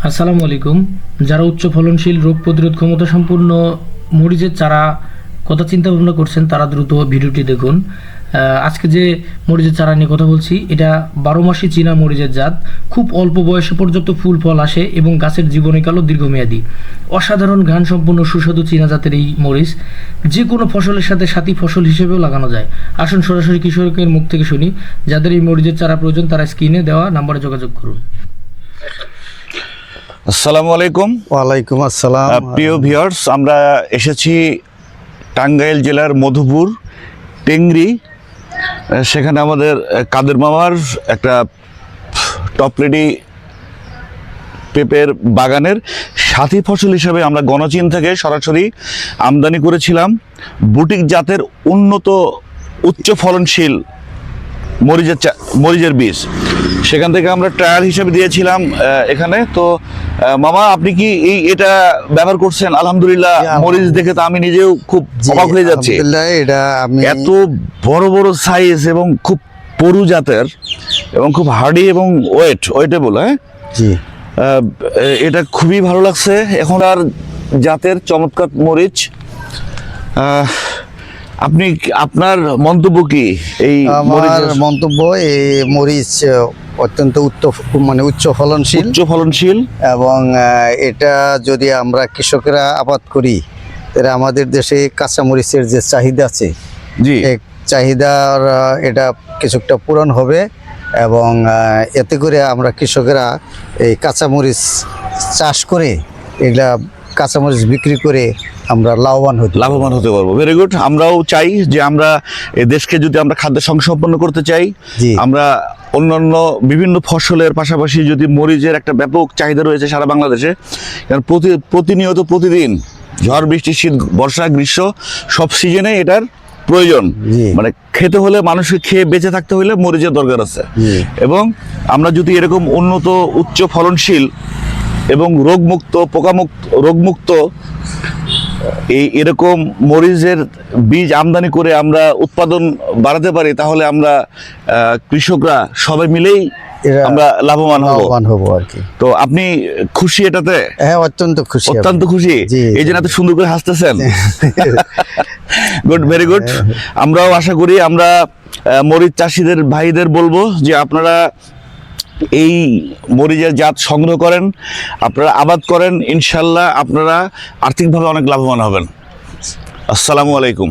আসসালামু আলাইকুম। যারা উচ্চ ফলনশীল রোগ প্রতিরোধ ক্ষমতা সম্পূর্ণ মরিচের চারা কথা চিন্তা ভাবনা করছেন তারা দ্রুত ভিডিওটি দেখুন। আজকে যে মরিচের চারা নিয়ে কথা বলছি এটা 12 মাসি চীনা মরিচের জাত। খুব অল্প বয়সে পর্যন্ত ফুল ফল আসে এবং গাছের জীবনীকালও দীর্ঘমেয়াদী। অসাধারণ ঘ্রাণ সম্পন্ন সুস্বাদু চীনা জাতের এই মরিচ যে কোনো ফসলের সাথে সাথী ফসল হিসেবেও লাগানো যায়। আসুন সরাসরি কৃষকের মুখ থেকে শুনি। যাদের এই মরিচের চারা প্রয়োজন তারা স্ক্রিনে দেওয়া নম্বরে যোগাযোগ করুন। আসসালামু আলাইকুম। ওয়ালাইকুম আসসালাম। প্রিয় ভিউয়ার্স, আমরা এসেছি টাঙ্গাইল জেলার মধুপুর টেংরি। সেখানে আমাদের কাদের মামার একটা টপলেডি পেঁপের বাগানের সাথী ফসল হিসেবে আমরা গণচীন থেকে সরাসরি আমদানি করেছিলাম বুটিক জাতের উন্নত উচ্চ ফলনশীল মরিচের বীজ। সেখান থেকে আমরা ট্রায়াল হিসেবে দিয়েছিলাম এখানে। তো মামা, আপনি কি এটা ব্যবহার করছেন? আলহামদুলিল্লাহ, মরিচ দেখে তো আমি নিজেও খুব অবাক হয়ে যাচ্ছি। এটা আমি এত বড় বড় সাইজ এবং খুব পরু জাতের এবং খুব হার্ডি এবং ওয়েটেবল। জি, এটা খুবই ভালো লাগছে। এখন আর জাতের চমৎকার মরিচ। আপনার মন্তব্য কি? এই আমার মন্তব্য, এই মরিচ অত্যন্ত উচ্চ ফলনশীল এবং এটা যদি আমরা কৃষকেরা আবাদ করি তাহলে আমাদের দেশে কাঁচা মরিচের যে চাহিদা আছে, জি, এই চাহিদার এটা কিছুটা পূরণ হবে এবং এতে করে আমরা কৃষকেরা এই কাঁচামরিচ চাষ করে এগুলা কাঁচামরিচ বিক্রি করে আমরা লাভবান হতে পারবো। Very good. আমরাও চাই যে আমরা এই দেশকে যদি আমরা খাদ্য সংসম্পন্ন করতে চাই, আমরা অন্যান্য বিভিন্ন ফসলের পাশাপাশি যদি মরিচের একটা ব্যাপক চাহিদা রয়েছে সারা বাংলাদেশে, কারণ প্রতিদিন ঝড় বৃষ্টি, শীত, বর্ষা, গ্রীষ্ম সব সিজনে এটার প্রয়োজন। মানে খেতে হলে, মানুষকে খেয়ে বেঁচে থাকতে হলে মরিচের দরকার আছে। এবং আমরা যদি এরকম উন্নত উচ্চ ফলনশীল এবং রোগমুক্ত এরকম মরিচের বীজ আমদানি করে আমরা উৎপাদন বাড়াতে পারি, তাহলে আমরা কৃষকরা সবাই মিলেই আমরা লাভবান হব আর কি। তো আপনি খুশি এটাতে? হ্যাঁ, অত্যন্ত খুশি। এই জন্য এত সুন্দর করে হাসতেছেন। Good, very good. আমরাও আশা করি, আমরা মরিচ চাষিদের ভাইদের বলবো যে আপনারা এই মরিচের জাত সংগ্রহ করেন, আপনারা আবাদ করেন, ইনশাল্লাহ আপনারা আর্থিকভাবে অনেক লাভবান হবেন। আসসালামু আলাইকুম।